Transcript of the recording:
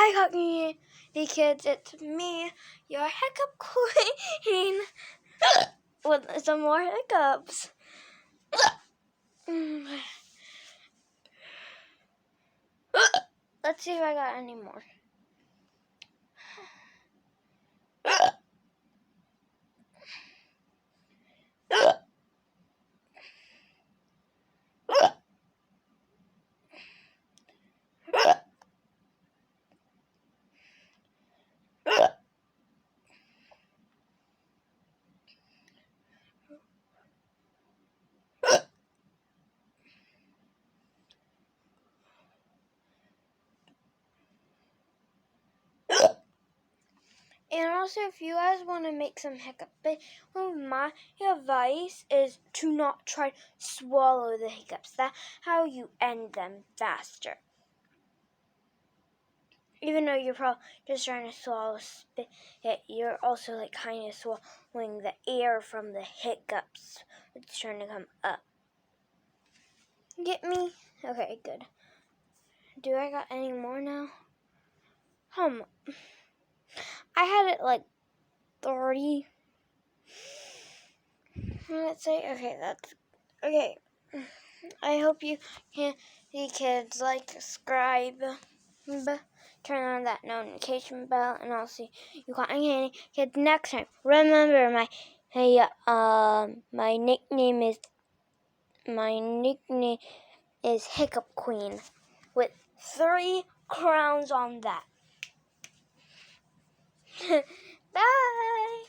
Hi, the kids. It's me, your Hiccup Queen, with some more hiccups. Let's see if I got any more. And also, if you guys want to make some hiccups, my advice is to not try to swallow the hiccups. That's how you end them faster. Even though you're probably just trying to swallow spit, you're also like kind of swallowing the air from the hiccups. It's trying to come up. Get me? Okay, good. Do I got any more now? I had it like 30. Let's say, okay, that's okay. I hope you kids like, subscribe, turn on that notification bell, and I'll see you cotton kids next time. Remember, my nickname is Hiccup Queen with 3 crowns on that. Bye.